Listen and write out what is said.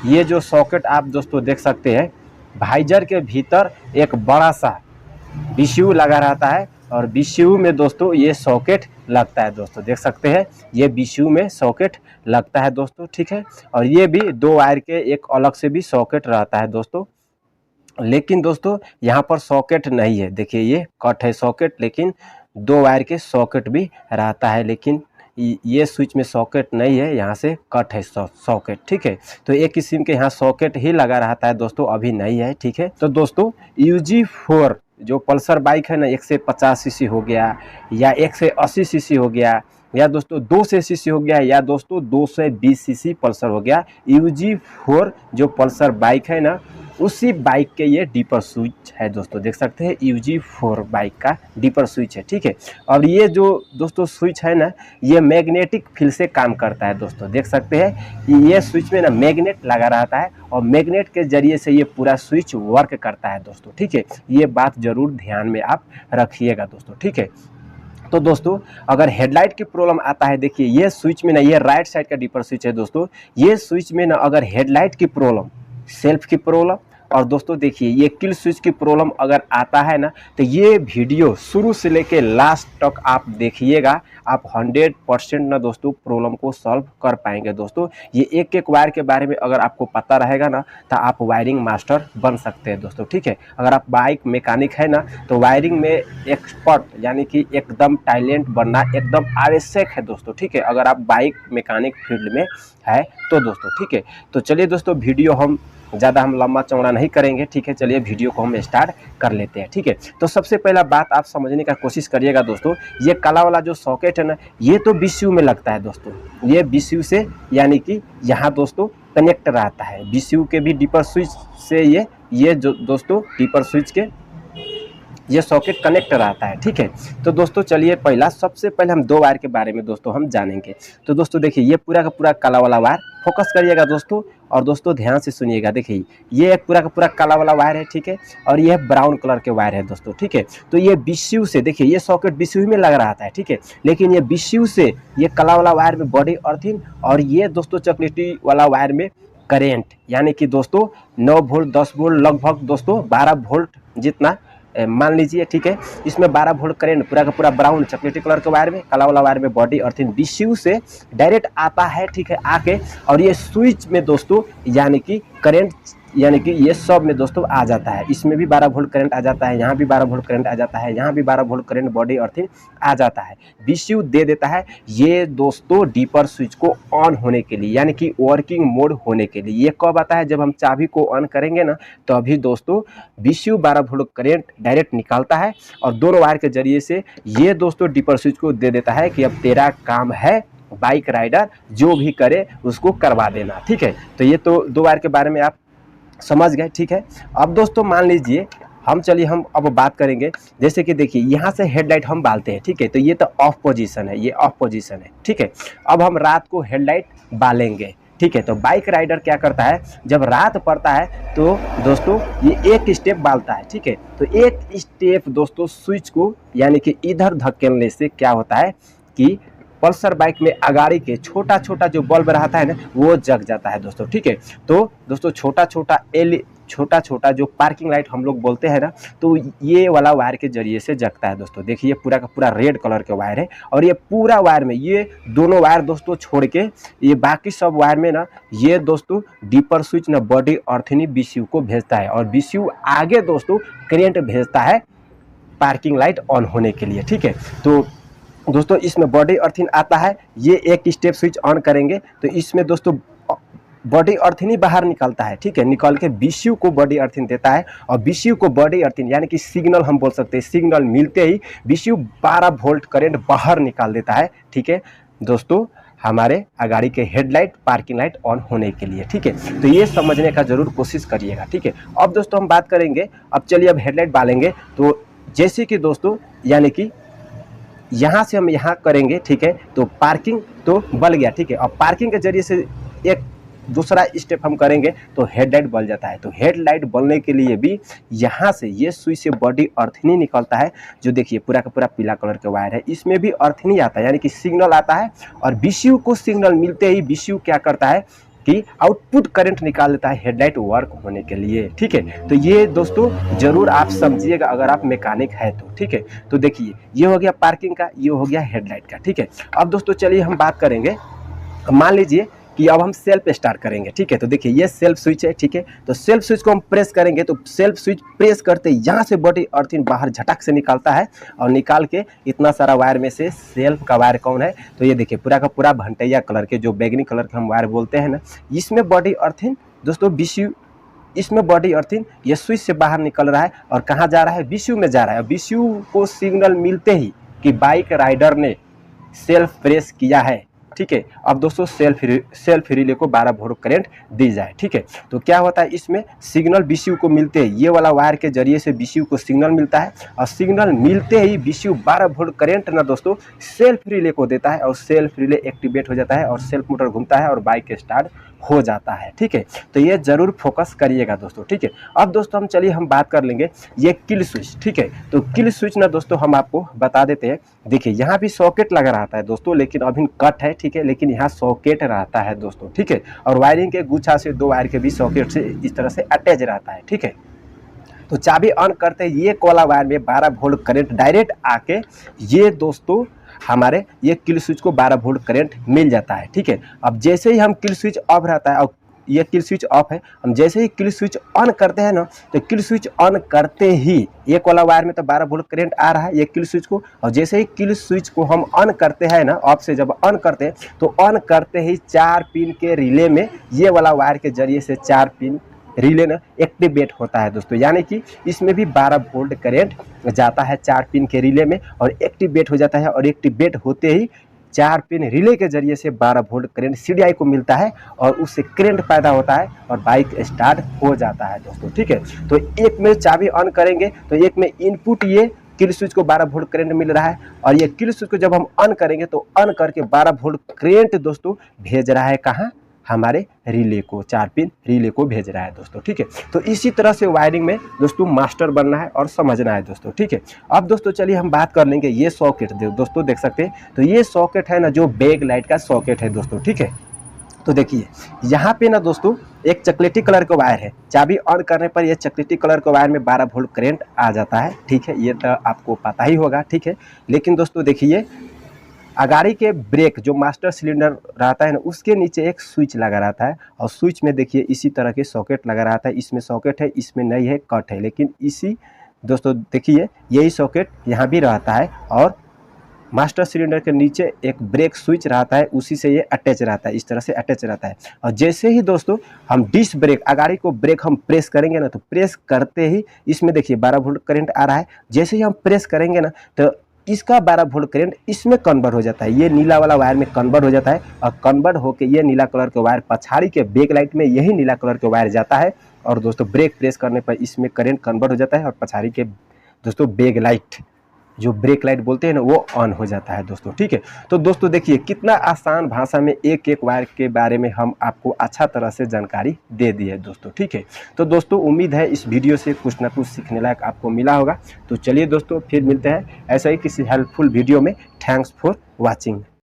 ये जो सॉकेट आप दोस्तों देख सकते हैं, वाइजर के भीतर एक बड़ा सा बीसीयू लगा रहता है और बीसीयू में दोस्तों ये सॉकेट लगता है दोस्तों, देख सकते हैं ये बीसीयू में सॉकेट लगता है दोस्तों, ठीक है। और ये भी 2 वायर के एक अलग से भी सॉकेट रहता है दोस्तों, लेकिन दोस्तों यहाँ पर सॉकेट नहीं है, देखिए ये कट है सॉकेट, लेकिन 2 वायर के सॉकेट भी रहता है, लेकिन ये स्विच में सॉकेट नहीं है, यहाँ से कट है सॉकेट, ठीक है। तो एक किस्म के यहाँ सॉकेट ही लगा रहता है दोस्तों, अभी नहीं है, ठीक है। तो दोस्तों UG4 जो पल्सर बाइक है ना, 150 सीसी हो गया या 180 सीसी हो गया, या दोस्तों 200 सीसी हो गया, या दोस्तों 220 सीसी पल्सर हो गया, UG4 जो पल्सर बाइक है ना, उसी बाइक के ये डीपर स्विच है दोस्तों, देख सकते हैं UG4 बाइक का डीपर स्विच है, ठीक है। और ये जो दोस्तों स्विच है ना, ये मैग्नेटिक फील्ड से काम करता है दोस्तों, देख सकते हैं कि ये स्विच में ना मैग्नेट लगा रहता है और मैग्नेट के जरिए से ये पूरा स्विच वर्क करता है दोस्तों, ठीक है। ये बात जरूर ध्यान में आप रखिएगा दोस्तों, ठीक है। तो दोस्तों अगर हेडलाइट की प्रॉब्लम आता है, देखिए ये स्विच में ना, ये राइट साइड का डीपर स्विच है दोस्तों, ये स्विच में ना अगर हेडलाइट की प्रॉब्लम, सेल्फ की प्रॉब्लम और दोस्तों देखिए ये किल स्विच की प्रॉब्लम अगर आता है ना, तो ये वीडियो शुरू से लेके लास्ट तक आप देखिएगा, आप 100% ना दोस्तों प्रॉब्लम को सॉल्व कर पाएंगे दोस्तों। ये एक एक वायर के बारे में अगर आपको पता रहेगा ना, तो आप वायरिंग मास्टर बन सकते हैं दोस्तों, ठीक है। अगर आप बाइक मैकेनिक है ना, तो वायरिंग में एक्सपर्ट यानी कि एकदम टैलेंट बनना एकदम आवश्यक है दोस्तों, ठीक है, अगर आप बाइक मैकेनिक फील्ड में है तो दोस्तों, ठीक है। तो चलिए दोस्तों वीडियो हम ज़्यादा लंबा चौड़ा नहीं करेंगे, ठीक है, चलिए वीडियो को हम स्टार्ट कर लेते हैं, ठीक है। तो सबसे पहला बात आप समझने का कोशिश करिएगा दोस्तों, ये काला वाला जो सॉकेट है ना, ये तो बीसीयू में लगता है दोस्तों, ये बीसीयू से यानी कि यहाँ दोस्तों कनेक्ट रहता है, बीसीयू के भी डीपर स्विच से ये जो दोस्तों डीपर स्विच के ये सॉकेट कनेक्ट रहता है, ठीक है। तो दोस्तों चलिए सबसे पहले हम 2 वायर के बारे में दोस्तों हम जानेंगे। तो दोस्तों देखिए ये पूरा का पूरा काला वाला वायर, फोकस करिएगा दोस्तों और दोस्तों ध्यान से सुनिएगा, देखिए ये एक पूरा का पूरा काला वाला वायर है, ठीक है, और ये ब्राउन कलर के वायर है दोस्तों, ठीक है। तो ये बीसीयू से, देखिए ये सॉकेट बीसीयू में लग रहा था, ठीक है, लेकिन ये बीसीयू से ये काला वाला वायर में बॉडी अर्थिंग और ये दोस्तों चॉकलेटी वाला वायर में करेंट, यानी कि दोस्तों 9 वोल्ट 10 वोल्ट लगभग दोस्तों 12 वोल्ट जितना मान लीजिए, ठीक है। इसमें 12 वोल्ट करंट पूरा का पूरा ब्राउन चॉकलेटी कलर के वायर में, काला वाला वायर में बॉडी अर्थिंग बीसीयू से डायरेक्ट आता है, ठीक है, आके और ये स्विच में दोस्तों यानी कि करंट यानी कि ये सब में दोस्तों आ जाता है, इसमें भी 12 वोल्ट करंट आ जाता है, यहाँ भी 12 वोल्ट करंट आ जाता है, यहाँ भी 12 वोल्ट करंट बॉडी अर्थिंग आ जाता है, बीसीयू दे देता है ये दोस्तों डीपर स्विच को ऑन होने के लिए, यानी कि वर्किंग मोड होने के लिए। ये कब आता है, जब हम चाबी को ऑन करेंगे ना, तो अभी दोस्तों बीसीयू 12 वोल्ट करंट डायरेक्ट निकालता है और दोनों वायर के जरिए से ये दोस्तों डीपर स्विच को दे देता है कि अब तेरा काम है बाइक राइडर, जो भी करे उसको करवा देना, ठीक है। तो ये तो 2 वायर के बारे में आप समझ गए, ठीक है। अब दोस्तों मान लीजिए हम अब बात करेंगे, जैसे कि देखिए यहाँ से हेडलाइट हम बालते हैं, ठीक है, तो ये तो ऑफ पोजीशन है, ये ऑफ पोजीशन है, ठीक है। अब हम रात को हेडलाइट बालेंगे, ठीक है। तो बाइक राइडर क्या करता है, जब रात पड़ता है तो दोस्तों ये एक स्टेप बालता है, ठीक है। तो एक स्टेप दोस्तों स्विच को यानी कि इधर धकेलने से क्या होता है कि पल्सर बाइक में अगाड़ी के छोटा छोटा जो बल्ब रहता है ना, वो जग जाता है दोस्तों, ठीक है। तो दोस्तों छोटा छोटा जो पार्किंग लाइट हम लोग बोलते हैं ना, तो ये वाला वायर के जरिए से जगता है दोस्तों। देखिए पूरा का पूरा रेड कलर के वायर है और ये पूरा वायर में ये दोनों वायर दोस्तों छोड़ के ये बाकी सब वायर में ना ये दोस्तों डीपर स्विच ना बॉडी अर्थिंग बीसीयू को भेजता है और बीसीयू आगे दोस्तों करंट भेजता है पार्किंग लाइट ऑन होने के लिए, ठीक है। तो दोस्तों इसमें बॉडी अर्थिंग आता है, ये एक स्टेप स्विच ऑन करेंगे तो इसमें दोस्तों बॉडी अर्थिंग ही बाहर निकलता है, ठीक है, निकल के बीसीयू को बॉडी अर्थिंग देता है और बीसीयू को बॉडी अर्थिंग यानी कि सिग्नल हम बोल सकते हैं, सिग्नल मिलते ही बीसीयू 12 वोल्ट करंट बाहर निकाल देता है, ठीक है दोस्तों, हमारे अगाड़ी के हेडलाइट पार्किंग लाइट ऑन होने के लिए, ठीक है। तो ये समझने का जरूर कोशिश करिएगा, ठीक है। अब दोस्तों हम बात करेंगे, अब चलिए अब हेडलाइट बालेंगे, तो जैसे कि दोस्तों यानी कि यहाँ से हम यहाँ करेंगे, ठीक है, तो पार्किंग तो बल गया, ठीक है। और पार्किंग के जरिए से एक दूसरा स्टेप हम करेंगे तो हेडलाइट बल जाता है। तो हेडलाइट बलने के लिए भी यहाँ से ये स्विच से बॉडी अर्थिंग निकलता है, जो देखिए पूरा का पूरा पीला कलर के वायर है, इसमें भी अर्थिंग आता है यानी कि सिग्नल आता है और बीसीयू को सिग्नल मिलते ही बीसीयू क्या करता है कि आउटपुट करंट निकाल देता है हेडलाइट वर्क होने के लिए। ठीक है, तो ये दोस्तों जरूर आप समझिएगा अगर आप मैकेनिक है तो। ठीक है, तो देखिए ये हो गया पार्किंग का, ये हो गया हेडलाइट का। ठीक है, अब दोस्तों चलिए हम बात करेंगे, मान लीजिए कि अब हम सेल्फ स्टार्ट करेंगे। ठीक है, तो देखिए ये सेल्फ स्विच है। ठीक है, तो सेल्फ स्विच को हम प्रेस करेंगे तो सेल्फ स्विच प्रेस करते यहाँ से बॉडी अर्थिंग बाहर झटक से निकालता है और निकाल के इतना सारा वायर में से सेल्फ का वायर कौन है, तो ये देखिए पूरा का पूरा भंटैया कलर के, जो बैगनी कलर के हम वायर बोलते हैं ना, इसमें बॉडी अर्थिंग दोस्तों बीसीयू, इसमें बॉडी अर्थिंग ये स्विच से बाहर निकल रहा है और कहाँ जा रहा है, बीसीयू में जा रहा है। बीसीयू को सिग्नल मिलते ही कि बाइक राइडर ने सेल्फ प्रेस किया है। ठीक है, अब दोस्तों सेल्फ रिले को 12 वोल्ट करंट दी जाए। ठीक है, तो क्या होता है इसमें सिग्नल बीसीयू को मिलते ही, ये वाला वायर के जरिए से बीसीयू को सिग्नल मिलता है और सिग्नल मिलते ही बीसीयू 12 वोल्ट करंट ना दोस्तों सेल्फ रिले को देता है और सेल्फ रिले एक्टिवेट हो जाता है और सेल्फ मोटर घूमता है और बाइक स्टार्ट हो जाता है। ठीक है, तो ये जरूर फोकस करिएगा दोस्तों। ठीक है, अब दोस्तों हम बात कर लेंगे ये किल स्विच। ठीक है, तो किल स्विच ना दोस्तों हम आपको बता देते हैं। देखिए यहाँ भी सॉकेट लगा रहता है दोस्तों, लेकिन अभी कट है। ठीक है, लेकिन यहाँ सॉकेट रहता है दोस्तों। ठीक है, और वायरिंग के गुच्छा से 2 वायर के भी सॉकेट से इस तरह से अटैच रहता है। ठीक है, तो चाबी ऑन करते ही ये कोला वायर में 12 वोल्ट करंट डायरेक्ट आके ये दोस्तों हमारे ये किल स्विच को 12 वोल्ट करंट मिल जाता है। ठीक है, अब जैसे ही हम किल स्विच ऑफ रहता है और ये किल स्विच ऑफ है, हम जैसे ही किल स्विच ऑन करते हैं ना, तो किल स्विच ऑन करते ही ये कोला वायर में तो 12 वोल्ट करंट आ रहा है ये किल स्विच को, और जैसे ही किल स्विच को हम ऑन करते हैं ना, ऑफ से जब ऑन करते हैं तो ऑन करते ही 4 पिन के रिले में ये वाला वायर के जरिए से 4 पिन रिले ना एक्टिवेट होता है दोस्तों, यानी कि इसमें भी 12 वोल्ट करंट जाता है 4 पिन के रिले में और एक्टिवेट हो जाता है, और एक्टिवेट होते ही 4 पिन रिले के जरिए से 12 वोल्ट करंट सीडीआई को मिलता है और उससे करंट पैदा होता है और बाइक स्टार्ट हो जाता है दोस्तों। ठीक है, तो एक में चाबी ऑन करेंगे तो एक में इनपुट ये किल स्विच को 12 वोल्ट करंट मिल रहा है, और ये किल स्विच को जब हम ऑन करेंगे तो ऑन करके 12 वोल्ट करंट दोस्तों भेज रहा है कहाँ, हमारे रिले को, 4 पिन रिले को भेज रहा है दोस्तों। ठीक है, तो इसी तरह से वायरिंग में दोस्तों मास्टर बनना है और समझना है दोस्तों। ठीक है, अब दोस्तों चलिए हम बात कर लेंगे ये सॉकेट दोस्तों, देख सकते हैं तो ये सॉकेट है ना जो बैक लाइट का सॉकेट है दोस्तों। ठीक है, तो देखिए यहाँ पे ना दोस्तों एक चॉकलेटी कलर का वायर है, चाबी ऑन करने पर ये चॉकलेटी कलर के वायर में 12 वोल्ट करंट आ जाता है। ठीक है, ये तो आपको पता ही होगा। ठीक है, लेकिन दोस्तों देखिए अगाड़ी के ब्रेक जो मास्टर सिलेंडर रहता है ना, उसके नीचे एक स्विच लगा रहता है और स्विच में देखिए इसी तरह के सॉकेट लगा रहता है, इसमें सॉकेट है, इसमें नहीं है, कट है, लेकिन इसी दोस्तों देखिए यही सॉकेट यहाँ भी रहता है और मास्टर सिलेंडर के नीचे एक ब्रेक स्विच रहता है, उसी से ये अटैच रहता है, इस तरह से अटैच रहता है। और जैसे ही दोस्तों हम डिस्क ब्रेक अगाड़ी को ब्रेक हम प्रेस करेंगे ना, तो प्रेस करते ही इसमें देखिए 12 वोल्ट करंट आ रहा है, जैसे ही हम प्रेस करेंगे ना तो इसका 12 वोल्ट करंट इसमें कन्वर्ट हो जाता है, ये नीला वाला वायर में कन्वर्ट हो जाता है और कन्वर्ट होकर ये नीला कलर के वायर पछाड़ी के बैक लाइट में यही नीला कलर के वायर जाता है और दोस्तों ब्रेक प्रेस करने पर इसमें करंट कन्वर्ट हो जाता है और पछाड़ी के दोस्तों बैक लाइट जो ब्रेक लाइट बोलते हैं ना वो ऑन हो जाता है दोस्तों। ठीक है, तो दोस्तों देखिए कितना आसान भाषा में एक एक वायर के बारे में हम आपको अच्छा तरह से जानकारी दे दी है दोस्तों। ठीक है, तो दोस्तों उम्मीद है इस वीडियो से कुछ ना कुछ सीखने लायक आपको मिला होगा। तो चलिए दोस्तों फिर मिलते हैं ऐसा ही किसी हेल्पफुल वीडियो में। Thanks for watching.